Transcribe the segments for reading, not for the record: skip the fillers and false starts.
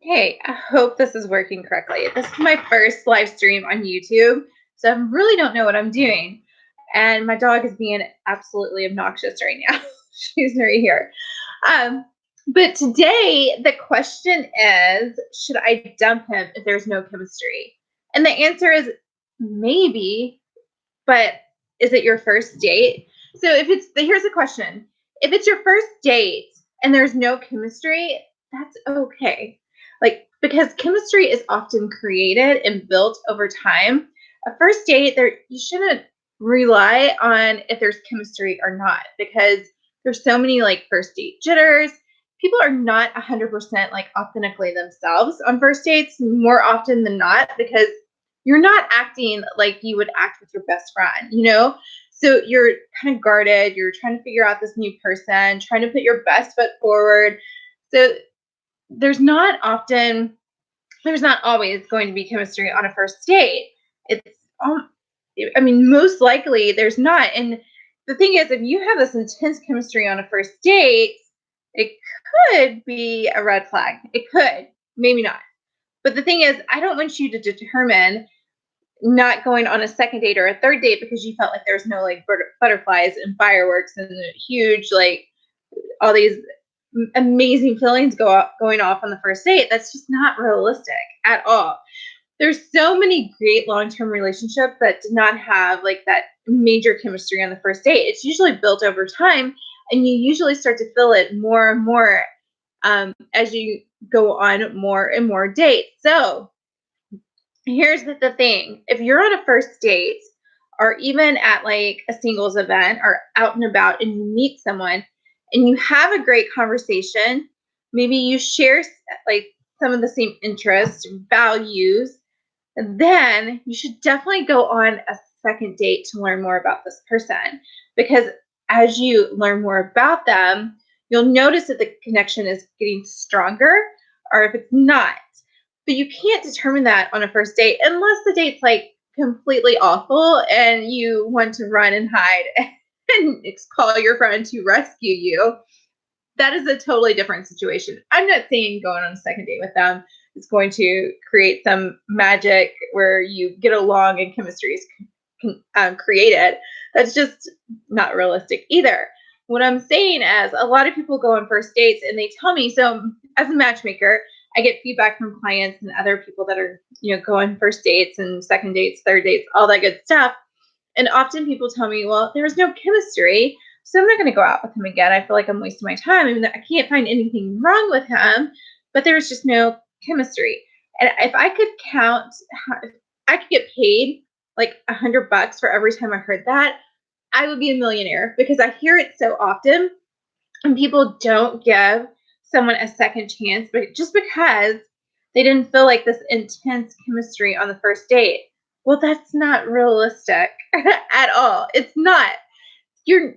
Hey, I hope this is working correctly. This is my first live stream on YouTube, so I really don't know what I'm doing. And my dog is being absolutely obnoxious right now. She's right here. Um, but today the question is, should I dump him if there's no chemistry? And the answer is maybe, but is it your first date? So if it's here's the question. If it's your first date and there's no chemistry, that's okay. Like because chemistry is often created and built over time. A first date there you shouldn't rely on if there's chemistry or not because there's so many like first date jitters. People are not 100% like authentically themselves on first dates more often than not because you're not acting like you would act with your best friend. So you're kind of guarded, you're trying to figure out this new person, trying to put your best foot forward. So there's not often there's not always going to be chemistry on a first date. It's I mean, most likely there's not. And the thing is, if you have this intense chemistry on a first date, it could be a red flag. It could, maybe not. But the thing is, I don't want you to determine not going on a second date or a third date because you felt like there was no like butterflies and fireworks and huge like all these amazing feelings going off on the first date. That's just not realistic at all. There's so many great long-term relationships that do not have like that major chemistry on the first date. It's usually built over time, and you usually start to feel it more and more as you go on more and more dates. So here's the thing. If you're on a first date or even at like a singles event or out and about and you meet someone and you have a great conversation, maybe you share like some of the same interests, values, then you should definitely go on a second date to learn more about this person because as you learn more about them, you'll notice that the connection is getting stronger or if it's not. But you can't determine that on a first date unless the date's like completely awful and you want to run and hide and call your friend to rescue you. That is a totally different situation. I'm not saying going on a second date with them is going to create some magic where you get along and chemistry is created. That's just not realistic either. What I'm saying is, a lot of people go on first dates and they tell me, so as a matchmaker, I get feedback from clients and other people that are, going first dates and second dates, third dates, all that good stuff. And often people tell me, well, there was no chemistry, so I'm not going to go out with him again. I feel like I'm wasting my time. I mean, I can't find anything wrong with him, but there was just no chemistry. And if I could count, if I could get paid like $100 for every time I heard that, I would be a millionaire because I hear it so often and people don't give someone a second chance, but just because they didn't feel like this intense chemistry on the first date. Well, that's not realistic at all. It's not. You're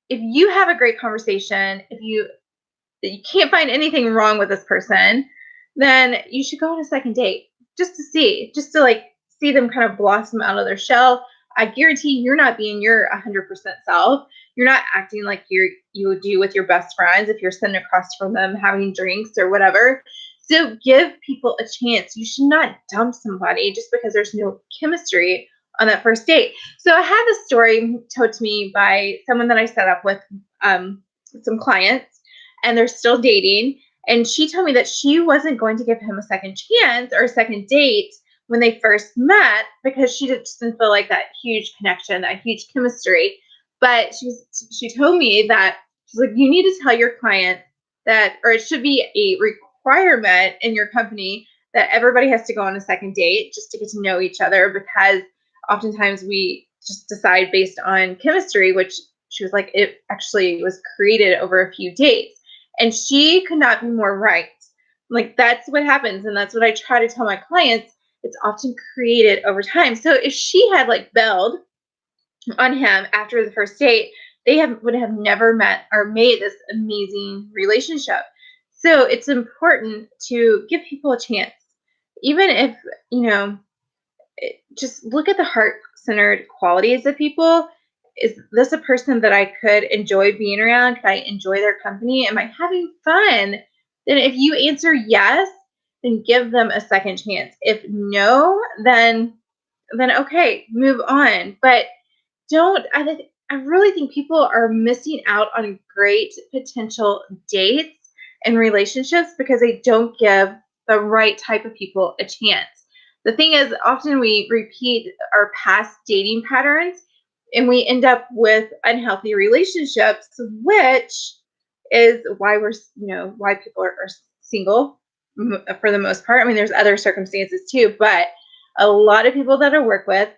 If you have a great conversation, if you can't find anything wrong with this person, then you should go on a second date just to like see them kind of blossom out of their shell. I guarantee you're not being your 100% self. You're not acting like you would do with your best friends if you're sitting across from them having drinks or whatever. So give people a chance. You should not dump somebody just because there's no chemistry on that first date. So I had this story told to me by someone that I set up with some clients, and they're still dating. And she told me that she wasn't going to give him a second chance or a second date when they first met because she just didn't feel like that huge connection, that huge chemistry. But she told me that she's like, you need to tell your client that, or it should be a requirement in your company that everybody has to go on a second date just to get to know each other because oftentimes we just decide based on chemistry, which she was like, it actually was created over a few days. And she could not be more right. Like, that's what happens. And that's what I try to tell my clients. It's often created over time. So if she had like bailed on him after the first date, would have never met or made this amazing relationship. So it's important to give people a chance, even if you know just look at the heart-centered qualities of people. Is this a person that I could enjoy being around? Could I enjoy their company? Am I having fun? Then if you answer yes, then give them a second chance. If no, then okay, move on. But don't I really think people are missing out on great potential dates and relationships because they don't give the right type of people a chance. The thing is, often we repeat our past dating patterns and we end up with unhealthy relationships, which is why why people are single for the most part. I mean, there's other circumstances too, but a lot of people that I work with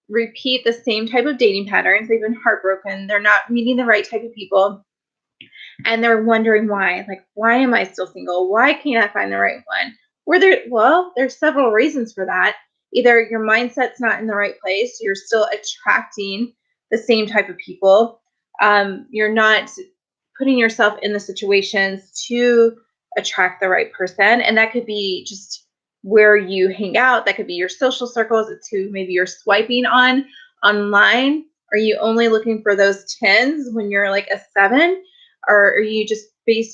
repeat the same type of dating patterns. They've been heartbroken. They're not meeting the right type of people. And they're wondering why. Like, why am I still single? Why can't I find the right one? There's several reasons for that. Either your mindset's not in the right place, you're still attracting the same type of people. You're not putting yourself in the situations to attract the right person. And that could be just where you hang out. That could be your social circles. It's who maybe you're swiping on online. Are you only looking for those tens when you're like a seven? Or are you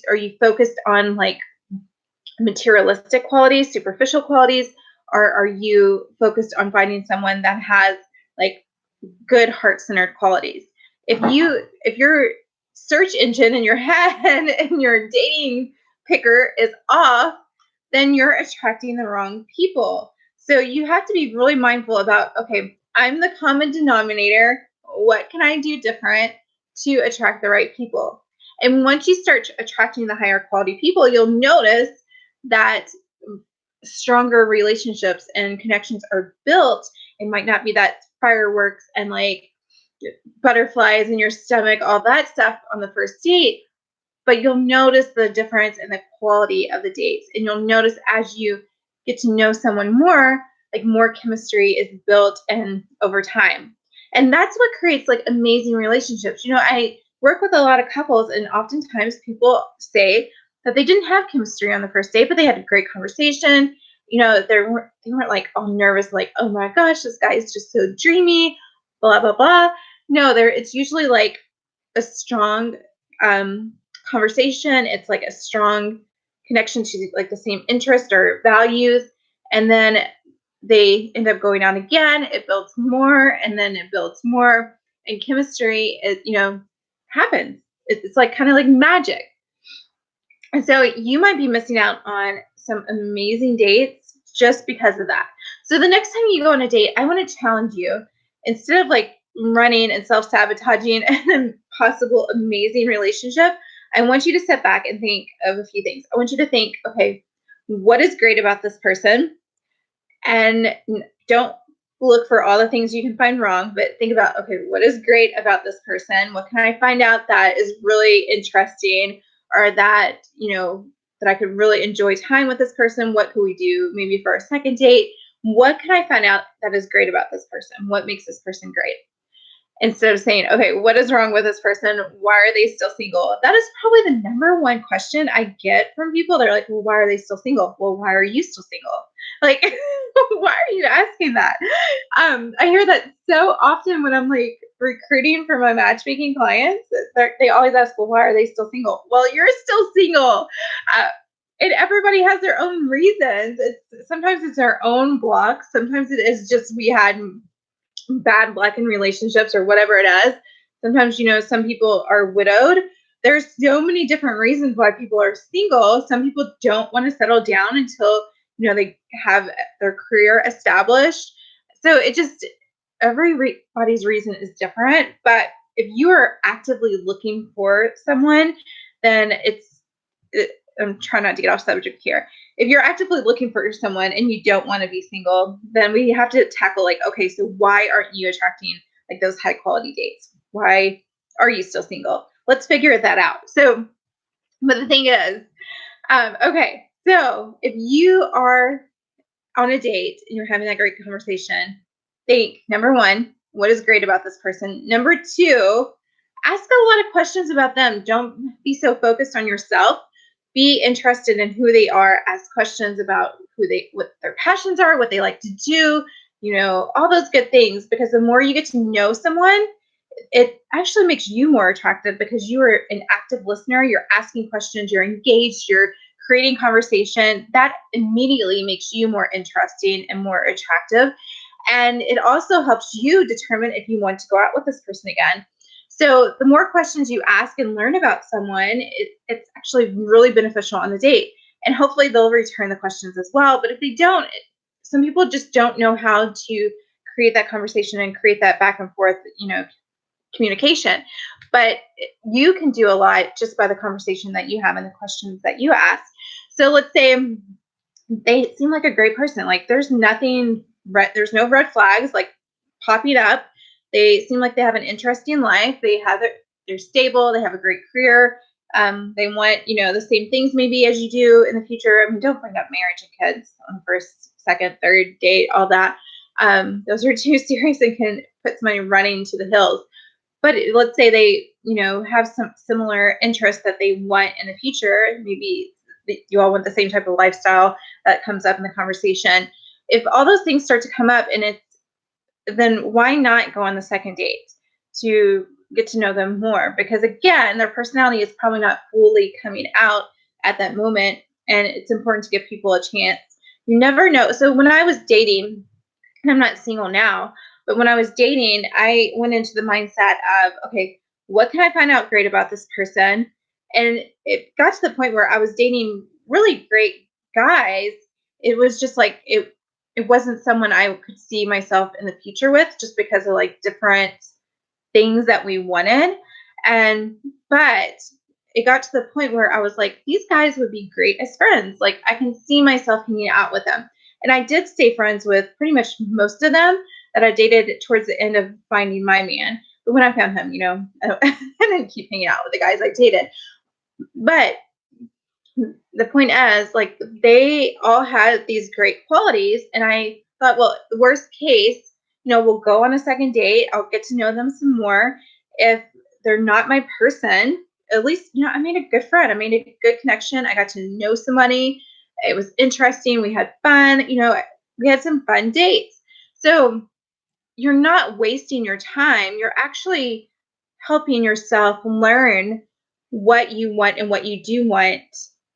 are you focused on like materialistic qualities, superficial qualities? Or are you focused on finding someone that has like good heart-centered qualities? If your search engine in your head and your dating picker is off, then you're attracting the wrong people. So you have to be really mindful about, okay, I'm the common denominator. What can I do different to attract the right people? And once you start attracting the higher quality people, you'll notice that stronger relationships and connections are built. It might not be that fireworks and like butterflies in your stomach, all that stuff on the first date, but you'll notice the difference in the quality of the dates. And you'll notice as you get to know someone more, like more chemistry is built and over time. And that's what creates like amazing relationships. I work with a lot of couples, and oftentimes people say that they didn't have chemistry on the first date, but they had a great conversation. They weren't like all nervous, like, oh my gosh, this guy is just so dreamy, blah blah blah. No, it's usually like a strong conversation. It's like a strong connection to like the same interest or values. And then they end up going out again. It builds more and then it builds more. And chemistry, happens. It's like kind of like magic. And so you might be missing out on some amazing dates just because of that. So the next time you go on a date, I want to challenge you, instead of like running and self-sabotaging an possible amazing relationship, I want you to step back and think of a few things. I want you to think, okay, what is great about this person? And don't look for all the things you can find wrong, but think about, okay, what is great about this person? What can I find out that is really interesting, or that I could really enjoy time with this person? What could we do maybe for our second date? What can I find out that is great about this person? What makes this person great? Instead of saying, okay, what is wrong with this person? Why are they still single? That is probably the number one question I get from people. They're like, well, why are they still single? Well, why are you still single? Like, why are you asking that? I hear that so often when I'm like recruiting for my matchmaking clients. They always ask, well, why are they still single? Well, you're still single. And everybody has their own reasons. Sometimes it's our own blocks. Sometimes it is just we had bad luck in relationships or whatever it is. Sometimes, some people are widowed. There's so many different reasons why people are single. Some people don't want to settle down until, they have their career established. So everybody's reason is different. But if you are actively looking for someone, then I'm trying not to get off subject here. If you're actively looking for someone and you don't want to be single, then we have to tackle like, okay, so why aren't you attracting like those high quality dates? Why are you still single? Let's figure that out. So, but the thing is, okay, so if you are on a date and you're having that great conversation, think, number one, what is great about this person? Number two, ask a lot of questions about them. Don't be so focused on yourself. Be interested in who they are. Ask questions about what their passions are, what they like to do, all those good things. Because the more you get to know someone, it actually makes you more attractive because you are an active listener. You're asking questions, you're engaged, you're creating conversation, that immediately makes you more interesting and more attractive. And it also helps you determine if you want to go out with this person again. So the more questions you ask and learn about someone, it's actually really beneficial on the date. And hopefully they'll return the questions as well. But if they don't, some people just don't know how to create that conversation and create that back and forth, communication. But you can do a lot just by the conversation that you have and the questions that you ask. So let's say they seem like a great person. Like there's nothing there's no red flags like popping up. They seem like they have an interesting life. They're stable, they have a great career. They want, the same things maybe as you do in the future. I mean, don't bring up marriage and kids on the first, second, third date, all that. Those are too serious and can put somebody running to the hills. But let's say they, have some similar interests that they want in the future. Maybe you all want the same type of lifestyle that comes up in the conversation. If all those things start to come up, then why not go on the second date to get to know them more? Because again, their personality is probably not fully coming out at that moment, and it's important to give people a chance. You never know. So when I was dating, and I'm not single now, but when I was dating, I went into the mindset of, okay, what can I find out great about this person? And it got to the point where I was dating really great guys. It was just like it wasn't someone I could see myself in the future with, just because of like different things that we wanted. And but it got to the point where I was like, these guys would be great as friends. Like I can see myself hanging out with them. And I did stay friends with pretty much most of them that I dated towards the end of finding my man. But when I found him, I didn't keep hanging out with the guys I dated. But the point is, like, they all had these great qualities. And I thought, well, worst case, we'll go on a second date. I'll get to know them some more. If they're not my person, at least, I made a good friend. I made a good connection. I got to know somebody. It was interesting. We had fun. We had some fun dates. So you're not wasting your time. You're actually helping yourself learn what you want and what you do want,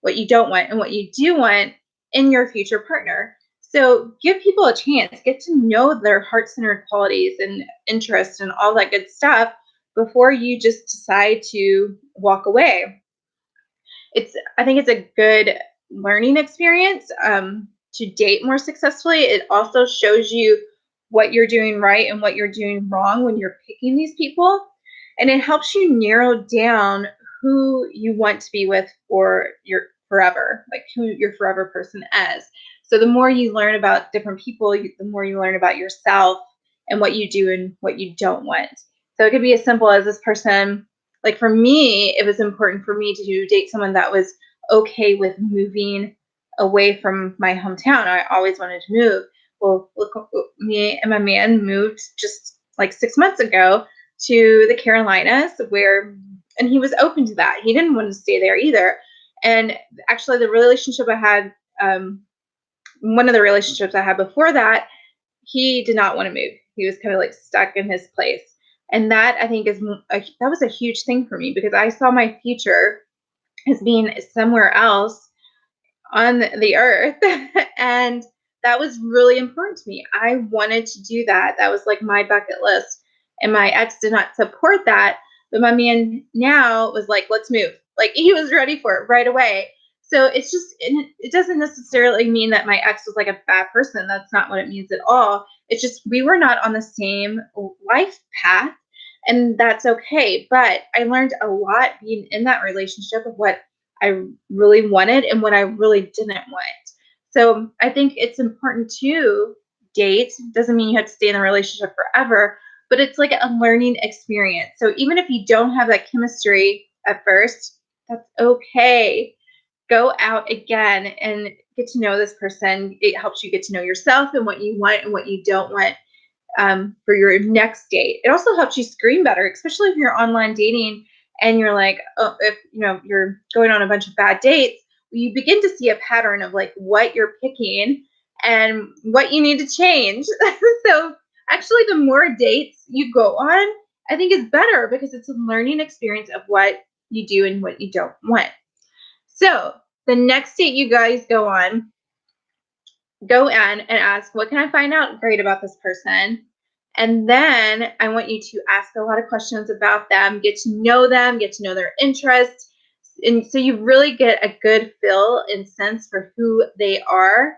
what you don't want, and what you do want in your future partner. So give people a chance, get to know their heart centered qualities and interests and all that good stuff before you just decide to walk away. I think it's a good learning experience to date more successfully. It also shows you what you're doing right and what you're doing wrong when you're picking these people. And it helps you narrow down who you want to be with for your forever, like who your forever person is. So the more you learn about different people, the more you learn about yourself and what you do and what you don't want. So it could be as simple as this person, like for me, it was important for me to date someone that was okay with moving away from my hometown. I always wanted to move. Well, look, me and my man moved just like 6 months ago to the Carolinas, and he was open to that. He didn't want to stay there either. And actually, the relationship I had, one of the relationships I had before that, he did not want to move. He was kind of like stuck in his place. And that I think that was a huge thing for me, because I saw my future as being somewhere else on the earth. And that was really important to me. I wanted to do that. That was like my bucket list. And my ex did not support that. But my man now was like, let's move. Like he was ready for it right away. So it doesn't necessarily mean that my ex was like a bad person. That's not what it means at all. It's just we were not on the same life path, and that's okay. But I learned a lot being in that relationship of what I really wanted and what I really didn't want. So I think it's important to date. Doesn't mean you have to stay in a relationship forever, but it's like a learning experience. So even if you don't have that chemistry at first, that's okay. Go out again and get to know this person. It helps you get to know yourself and what you want and what you don't want for your next date. It also helps you screen better, especially if you're online dating and you're like, oh, if you're going on a bunch of bad dates, you begin to see a pattern of like what you're picking and what you need to change. So actually, the more dates you go on, I think is better, because it's a learning experience of what you do and what you don't want. So The next date you guys go on, go in and ask, what can I find out great about this person? And then I want you to ask a lot of questions about them, get to know them, get to know their interests. And so you really get a good feel and sense for who they are.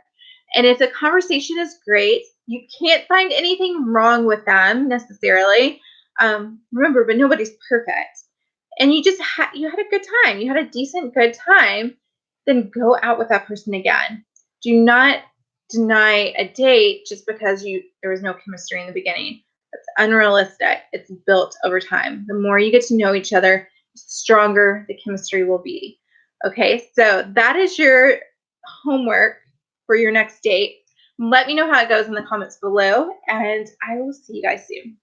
And if the conversation is great, you can't find anything wrong with them necessarily. Remember, but nobody's perfect. And you just you had a good time. You had a decent, good time. Then go out with that person again. Do not deny a date just because there was no chemistry in the beginning. That's unrealistic. It's built over time. The more you get to know each other, the stronger the chemistry will be. Okay, so that is your homework for your next date. Let me know how it goes in the comments below, and I will see you guys soon.